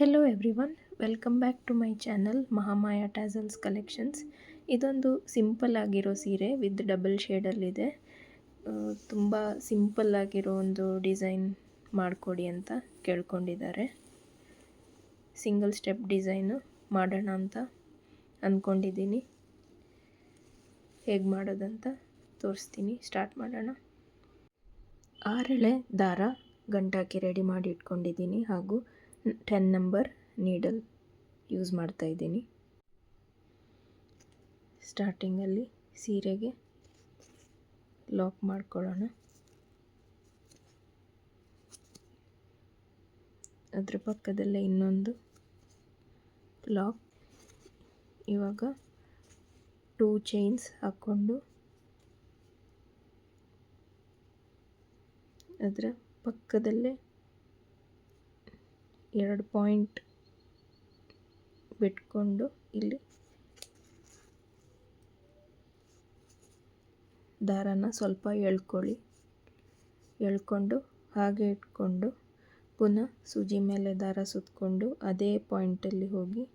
Hello everyone, welcome back to my channel Mahamaya tassels collections. ಇದೊಂದು simple ಆಗಿರೋ ಸೀರೆ with double ಶೇಡಲ್ಲಿದೆ. ತುಂಬ ಸಿಂಪಲ್ ಆಗಿರೋ ಒಂದು ಡಿಸೈನ್ ಮಾಡಿಕೊಡಿ ಅಂತ ಕೇಳ್ಕೊಂಡಿದ್ದಾರೆ. ಸಿಂಗಲ್ ಸ್ಟೆಪ್ ಡಿಸೈನು ಮಾಡೋಣ ಅಂತ ಅಂದ್ಕೊಂಡಿದ್ದೀನಿ. ಹೇಗೆ ಮಾಡೋದಂತ ತೋರಿಸ್ತೀನಿ. ಸ್ಟಾರ್ಟ್ ಮಾಡೋಣ. 6 ಎಳೆ ದಾರ ಗಂಟಾಕಿ ರೆಡಿ ಮಾಡಿ ಇಟ್ಕೊಂಡಿದ್ದೀನಿ, ಹಾಗೂ 10 ನಂಬರ್ ನೀಡಲ್ ಯೂಸ್ ಮಾಡ್ತಾ ಇದ್ದೀನಿ. ಸ್ಟಾರ್ಟಿಂಗಲ್ಲಿ ಸೀರೆಗೆ ಲಾಕ್ ಮಾಡ್ಕೊಳ್ಳೋಣ. ಅದರ ಪಕ್ಕದಲ್ಲೇ ಇನ್ನೊಂದು ಲಾಕ್. ಇವಾಗ 2 ಚೈನ್ಸ್ ಹಾಕ್ಕೊಂಡು ಅದರ ಪಕ್ಕದಲ್ಲೇ 2 ಪಾಯಿಂಟ್ ಬಿಟ್ಕೊಂಡು ಇಲ್ಲಿ ದಾರನ ಸ್ವಲ್ಪ ಎಳ್ಕೊಂಡು ಹಾಗೆ ಇಟ್ಕೊಂಡು ಪುನಃ ಸೂಜಿ ಮೇಲೆ ದಾರ ಸುತ್ತಕೊಂಡು ಅದೇ ಪಾಯಿಂಟಲ್ಲಿ ಹೋಗಿ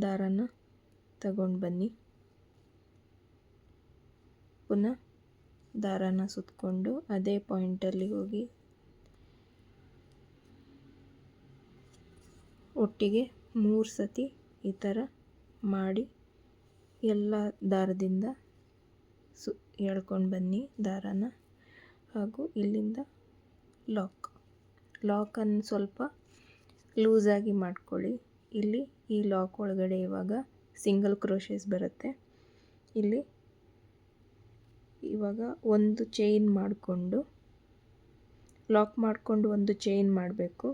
ದಾರನ ತಗೊಂಡು ಬನ್ನಿ. ಪುನಃ ದಾರನ ಸುತ್ತಕೊಂಡು ಅದೇ ಪಾಯಿಂಟಲ್ಲಿ ಹೋಗಿ ಒಟ್ಟಿಗೆ 3 ಸತಿ ಈ ಥರ ಮಾಡಿ ಎಲ್ಲ ದಾರದಿಂದ ಎಳ್ಕೊಂಡು ಬನ್ನಿ ದಾರನ. ಹಾಗೂ ಇಲ್ಲಿಂದ ಲಾಕನ್ನು ಸ್ವಲ್ಪ ಲೂಸಾಗಿ ಮಾಡ್ಕೊಳ್ಳಿ. ಇಲ್ಲಿ ಈ ಲಾಕ್ ಒಳಗಡೆ ಇವಾಗ ಸಿಂಗಲ್ ಕ್ರೋಶೇಸ್ ಬರುತ್ತೆ. ಇಲ್ಲಿ ಇವಾಗ ಒಂದು ಚೈನ್ ಮಾಡಿಕೊಂಡು ಲಾಕ್ ಮಾಡಿಕೊಂಡು ಒಂದು ಚೈನ್ ಮಾಡಬೇಕು.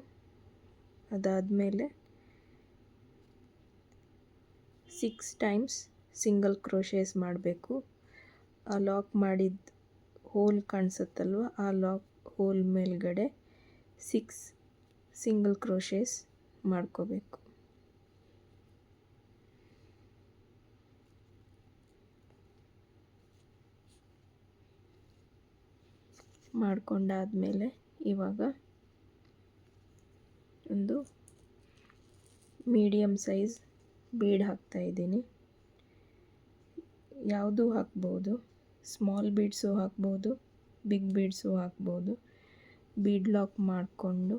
ಅದಾದಮೇಲೆ 6 ಟೈಮ್ಸ್ ಸಿಂಗಲ್ ಕ್ರೋಶೇಸ್ ಮಾಡಬೇಕು. ಆ ಲಾಕ್ ಮಾಡಿದ ಹೋಲ್ ಕಾಣಿಸುತ್ತಲ್ವ, ಆ ಲಾಕ್ ಹೋಲ್ ಮೇಲ್ಗಡೆ 6 ಸಿಂಗಲ್ ಕ್ರೋಶೇಸ್ ಮಾಡ್ಕೋಬೇಕು. ಮಾಡ್ಕೊಂಡಾದಮೇಲೆ ಇವಾಗ ಒಂದು ಮೀಡಿಯಮ್ ಸೈಜ್ ಬೀಡ್ ಹಾಕ್ತಾಯಿದ್ದೀನಿ. ಯಾವುದೂ ಹಾಕ್ಬೋದು, ಸ್ಮಾಲ್ ಬೀಡ್ಸು ಹಾಕ್ಬೋದು, ಬಿಗ್ ಬೀಡ್ಸು ಹಾಕ್ಬೋದು. ಬೀಡ್ ಲಾಕ್ ಮಾಡಿಕೊಂಡು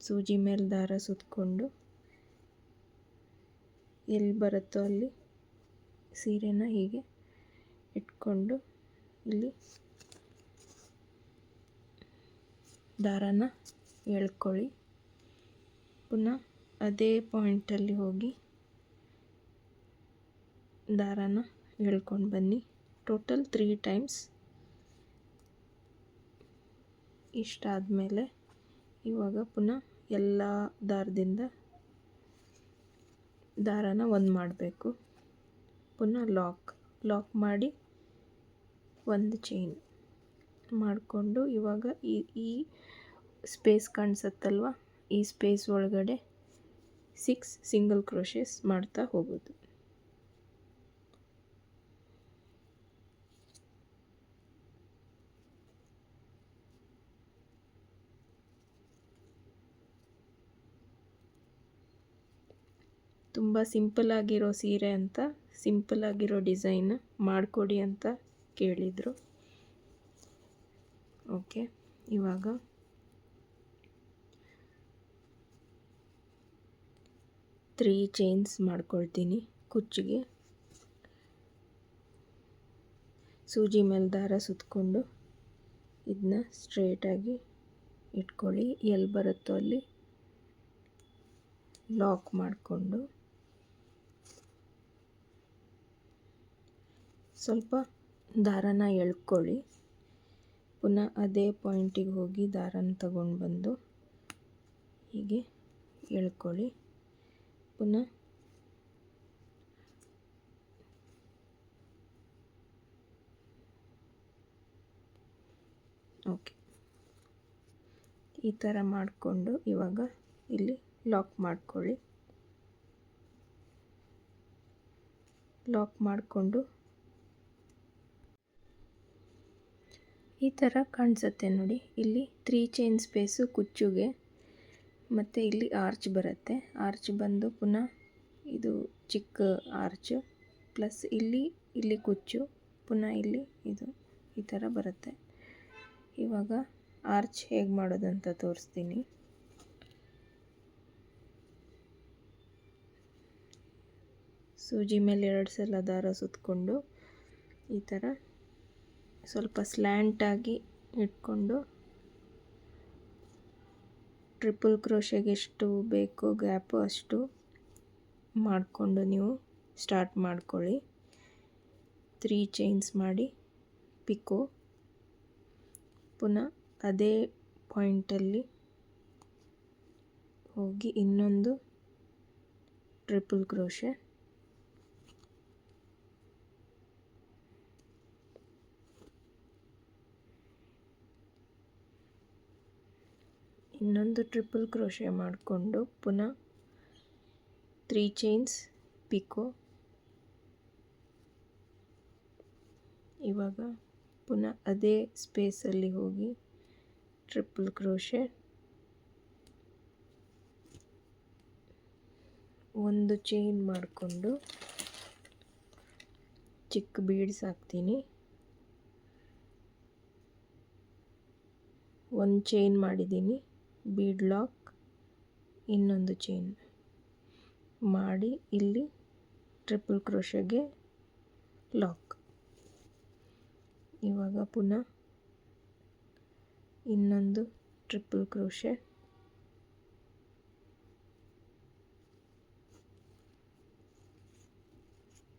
ಸೂಜಿ ಮೇಲೆ ದಾರ ಸುತ್ತಕೊಂಡು ಎಲ್ಲಿ ಬರುತ್ತೋ ಅಲ್ಲಿ ಸೀರೆನ ಹೀಗೆ ಇಟ್ಕೊಂಡು ಇಲ್ಲಿ ದಾರನ ಎಳ್ಕೊಳ್ಳಿ. ಪುನಃ ಅದೇ ಪಾಯಿಂಟಲ್ಲಿ ಹೋಗಿ ದಾರನ ಎಳ್ಕೊಂಡು ಬನ್ನಿ. Total 3 times. ಇಷ್ಟಾದಮೇಲೆ ಇವಾಗ ಪುನಃ ಎಲ್ಲ ದಾರದಿಂದ ದಾರನ ಒಂದು ಮಾಡಬೇಕು. ಪುನಃ ಲಾಕ್ ಮಾಡಿ ಒಂದು ಚೈನ್ ಮಾಡಿಕೊಂಡು ಇವಾಗ ಈ ಸ್ಪೇಸ್ ಕಾಣಿಸುತ್ತಲ್ವ, ಈ ಸ್ಪೇಸ್ ಒಳಗಡೆ 6 ಸಿಂಗಲ್ ಕ್ರೋಶೇಸ್ ಮಾಡ್ತಾ ಹೋಗೋದು. ತುಂಬ ಸಿಂಪಲ್ ಆಗಿರೋ ಸೀರೆ ಅಂತ ಸಿಂಪಲ್ ಆಗಿರೋ ಡಿಸೈನ್ ಮಾಡಿಕೊಡಿ ಅಂತ ಕೇಳಿದರು. ಓಕೆ, ಇವಾಗ ತ್ರೀ ಚೈನ್ಸ್ ಮಾಡ್ಕೊಳ್ತೀನಿ. ಕುಚ್ಚಿಗೆ ಸೂಜಿ ಮೇಲೆ ದಾರ ಸುತ್ತಕೊಂಡು ಇದನ್ನ ಸ್ಟ್ರೇಟಾಗಿ ಇಟ್ಕೊಳ್ಳಿ. ಎಲ್ಲಿ ಬರುತ್ತೋ ಅಲ್ಲಿ ಲಾಕ್ ಮಾಡಿಕೊಂಡು ಸ್ವಲ್ಪ ದಾರನ ಎಳ್ಕೊಳ್ಳಿ. ಪುನಃ ಅದೇ ಪಾಯಿಂಟಿಗೆ ಹೋಗಿ ದಾರನ ತಗೊಂಡು ಬಂದು ಹೀಗೆ ಎಳ್ಕೊಳ್ಳಿ. ಪುನಃ ಓಕೆ, ಈ ಥರ ಮಾಡಿಕೊಂಡು ಇವಾಗ ಇಲ್ಲಿ ಲಾಕ್ ಮಾಡ್ಕೊಳ್ಳಿ. ಲಾಕ್ ಮಾಡಿಕೊಂಡು ಈ ಥರ ಕಾಣಿಸುತ್ತೆ ನೋಡಿ. ಇಲ್ಲಿ 3 ಚೈನ್ ಸ್ಪೇಸು ಕುಚ್ಚುಗೆ ಮತ್ತು ಇಲ್ಲಿ ಆರ್ಚ್ ಬರುತ್ತೆ. ಆರ್ಚ್ ಬಂದು ಪುನಃ ಇದು ಚಿಕ್ಕ ಆರ್ಚ್ ಪ್ಲಸ್ ಇಲ್ಲಿ ಕುಚ್ಚು, ಪುನಃ ಇಲ್ಲಿ ಇದು ಈ ಥರ ಬರುತ್ತೆ. ಇವಾಗ ಆರ್ಚ್ ಹೇಗೆ ಮಾಡೋದಂತ ತೋರಿಸ್ತೀನಿ. ಸೂಜಿ ಮೇಲೆ 2 ಸಲ ದಾರ ಸುತ್ತಕೊಂಡು ಈ ಥರ ಸ್ವಲ್ಪ ಸ್ಲ್ಯಾಂಟಾಗಿ ಇಟ್ಕೊಂಡು ಟ್ರಿಪಲ್ ಕ್ರೋಶೆಗೆ ಎಷ್ಟು ಬೇಕೋ ಗ್ಯಾಪು ಅಷ್ಟು ಮಾಡಿಕೊಂಡು ನೀವು ಸ್ಟಾರ್ಟ್ ಮಾಡ್ಕೊಳ್ಳಿ. 3 ಚೈನ್ಸ್ ಮಾಡಿ ಪಿಕೋ, ಪುನಃ ಅದೇ ಪಾಯಿಂಟಲ್ಲಿ ಹೋಗಿ ಇನ್ನೊಂದು ಟ್ರಿಪಲ್ ಕ್ರೋಶೆ, ಇನ್ನೊಂದು ಟ್ರಿಪಲ್ ಕ್ರೋಶೆ ಮಾಡಿಕೊಂಡು ಪುನಃ 3 ಚೈನ್ಸ್ ಪಿಕೋ. ಇವಾಗ ಪುನಃ ಅದೇ ಸ್ಪೇಸಲ್ಲಿ ಹೋಗಿ ಟ್ರಿಪಲ್ ಕ್ರೋಶೆ, ಒಂದು ಚೈನ್ ಮಾಡಿಕೊಂಡು ಚಿಕ್ಕ ಬೀಡ್ಸ್ ಹಾಕ್ತೀನಿ. ಒಂದು ಚೈನ್ ಮಾಡಿದ್ದೀನಿ, ಬೀಡ್ ಲಾಕ್, ಇನ್ನೊಂದು ಚೈನ್ ಮಾಡಿ ಇಲ್ಲಿ ಟ್ರಿಪಲ್ ಕ್ರೋಶೆಗೆ ಲಾಕ್. ಇವಾಗ ಪುನಃ ಇನ್ನೊಂದು ಟ್ರಿಪಲ್ ಕ್ರೋಶೆ,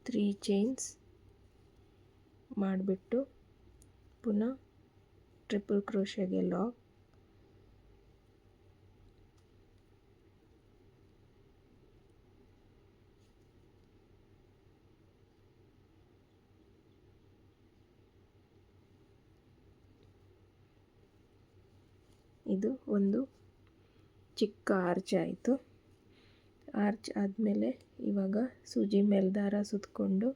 ತ್ರೀ ಚೈನ್ಸ್ ಮಾಡಿಬಿಟ್ಟು ಪುನಃ ಟ್ರಿಪಲ್ ಕ್ರೋಶೆಗೆ ಲಾಕ್. ಇದು ಒಂದು ಚಿಕ್ಕ ಆರ್ಚ್ ಆಯಿತು. ಆರ್ಚ್ ಆದಮೇಲೆ ಇವಾಗ ಸೂಜಿ ಮೇಲೆ ದಾರ ಸುತ್ತಕೊಂಡು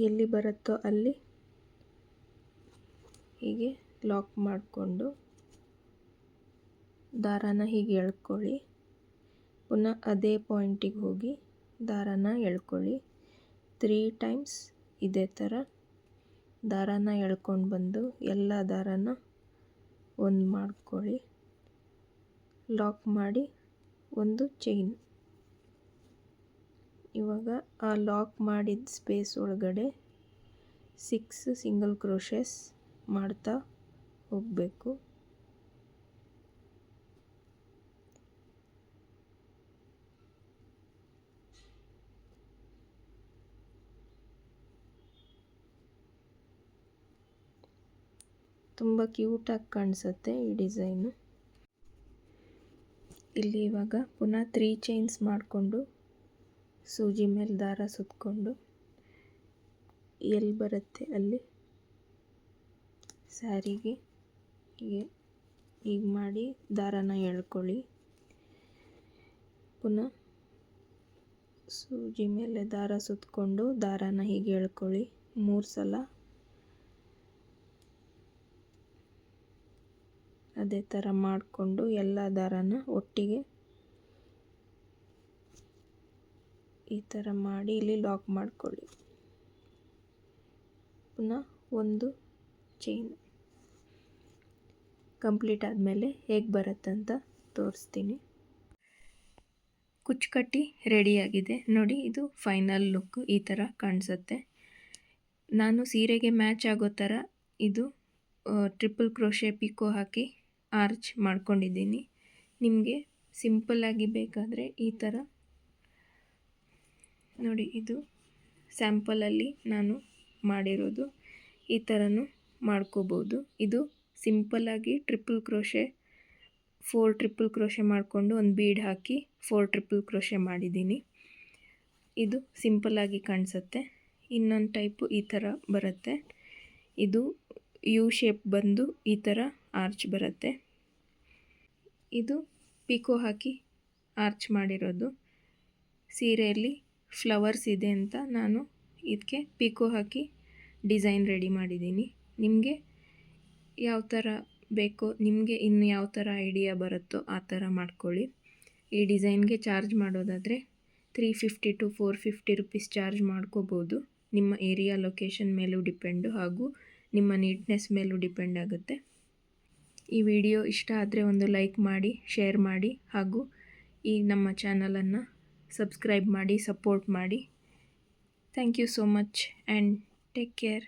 ಎಲ್ಲಿ ಬರುತ್ತೋ ಅಲ್ಲಿ ಹೀಗೆ ಲಾಕ್ ಮಾಡಿಕೊಂಡು ದಾರಾನ ಹೀಗೆ ಎಳ್ಕೊಳ್ಳಿ. ಪುನಃ ಅದೇ ಪಾಯಿಂಟಿಗೆ ಹೋಗಿ ದಾರಾನ ಎಳ್ಕೊಳ್ಳಿ. 3 ಟೈಮ್ಸ್ ಇದೇ ಥರ ದಾರಾನ ಎಳ್ಕೊಂಡು ಬಂದು ಎಲ್ಲ ದಾರಾನ ಒಂದು ಮಾಡ್ಕೊಳ್ಳಿ. ಲಾಕ್ ಮಾಡಿ ಒಂದು ಚೈನ್. ಇವಾಗ ಆ ಲಾಕ್ ಮಾಡಿದ ಸ್ಪೇಸ್ ಒಳಗಡೆ 6 ಸಿಂಗಲ್ ಕ್ರೋಶೆಸ್ ಮಾಡ್ತಾ ಹೋಗಬೇಕು. ತುಂಬ ಕ್ಯೂಟಾಗಿ ಕಾಣಿಸುತ್ತೆ ಈ ಡಿಸೈನು. ಇಲ್ಲಿ ಇವಾಗ ಪುನಃ 3 ಚೈನ್ಸ್ ಮಾಡಿಕೊಂಡು ಸೂಜಿ ಮೇಲೆ ದಾರ ಸುತ್ತಕೊಂಡು ಎಲ್ಲಿ ಬರುತ್ತೆ ಅಲ್ಲಿ ಸ್ಯಾರಿಗೆ ಹೀಗೆ ಮಾಡಿ ದಾರಾನ ಎಳ್ಕೊಳ್ಳಿ. ಪುನಃ ಸೂಜಿ ಮೇಲೆ ದಾರ ಸುತ್ತಕೊಂಡು ದಾರಾನ ಹೀಗೆ ಎಳ್ಕೊಳ್ಳಿ 3 ಸಲ. ಅದೇ ಥರ ಮಾಡಿಕೊಂಡು ಎಲ್ಲ ದಾರಾನ ಒಟ್ಟಿಗೆ ಈ ಥರ ಮಾಡಿ ಇಲ್ಲಿ ಲಾಕ್ ಮಾಡ್ಕೊಳ್ಳಿ. ಪುನಃ ಒಂದು ಚೈನ್. ಕಂಪ್ಲೀಟ್ ಆದಮೇಲೆ ಹೇಗೆ ಬರುತ್ತಂತ ತೋರಿಸ್ತೀನಿ. ಕುಚ್ಚುಕಟ್ಟಿ ರೆಡಿಯಾಗಿದೆ ನೋಡಿ. ಇದು ಫೈನಲ್ ಲುಕ್ ಈ ಥರ ಕಾಣಿಸುತ್ತೆ. ನಾನು ಸೀರೆಗೆ ಮ್ಯಾಚ್ ಆಗೋ ಥರ ಇದು ಟ್ರಿಪಲ್ ಕ್ರೋಶೆ ಪಿಕೋ ಹಾಕಿ ಆರ್ಚ್ ಮಾಡ್ಕೊಂಡಿದ್ದೀನಿ. ನಿಮಗೆ ಸಿಂಪಲ್ಲಾಗಿ ಬೇಕಾದರೆ ಈ ಥರ ನೋಡಿ, ಇದು ಸ್ಯಾಂಪಲಲ್ಲಿ ನಾನು ಮಾಡಿರೋದು. ಈ ಥರನೂ ಮಾಡ್ಕೋಬೋದು. ಇದು ಸಿಂಪಲ್ಲಾಗಿ ಟ್ರಿಪಲ್ ಕ್ರೋಶೆ 4 ಟ್ರಿಪಲ್ ಕ್ರೋಶೆ ಮಾಡಿಕೊಂಡು ಒಂದು ಬೀಡ್ ಹಾಕಿ 4 ಟ್ರಿಪಲ್ ಕ್ರೋಶೆ ಮಾಡಿದ್ದೀನಿ. ಇದು ಸಿಂಪಲ್ಲಾಗಿ ಕಾಣಿಸುತ್ತೆ. ಇನ್ನೊಂದು ಟೈಪು ಈ ಥರ ಬರುತ್ತೆ. ಇದು ಯು ಶೇಪ್ ಬಂದು ಈ ಥರ ಆರ್ಚ್ ಬರುತ್ತೆ. ಇದು ಪಿಕೋ ಹಾಕಿ ಆರ್ಚ್ ಮಾಡಿರೋದು. ಸೀರೆಯಲ್ಲಿ ಫ್ಲವರ್ಸ್ ಇದೆ ಅಂತ ನಾನು ಇದಕ್ಕೆ ಪಿಕೋ ಹಾಕಿ ಡಿಸೈನ್ ರೆಡಿ ಮಾಡಿದ್ದೀನಿ. ನಿಮಗೆ ಯಾವ ಥರ ಬೇಕೋ ನಿಮಗೆ ಇನ್ನು ಯಾವ ಥರ ಐಡಿಯಾ ಬರುತ್ತೋ ಆ ಥರ ಮಾಡ್ಕೊಳ್ಳಿ. ಈ ಡಿಸೈನ್ಗೆ ಚಾರ್ಜ್ ಮಾಡೋದಾದರೆ 350 to 450 ರುಪೀಸ್ ಚಾರ್ಜ್ ಮಾಡ್ಕೋಬೋದು. ನಿಮ್ಮ ಏರಿಯಾ ಲೊಕೇಶನ್ ಮೇಲೂ ಡಿಪೆಂಡು ಹಾಗೂ ನಿಮ್ಮ ನೀಟ್ನೆಸ್ ಮೇಲೂ ಡಿಪೆಂಡ್ ಆಗುತ್ತೆ. ಈ ವಿಡಿಯೋ ಇಷ್ಟ ಆದರೆ ಒಂದು ಲೈಕ್ ಮಾಡಿ, ಶೇರ್ ಮಾಡಿ ಹಾಗೂ ಈ ನಮ್ಮ ಚಾನಲನ್ನು ಸಬ್ಸ್ಕ್ರೈಬ್ ಮಾಡಿ, ಸಪೋರ್ಟ್ ಮಾಡಿ. Thank you so much and take care.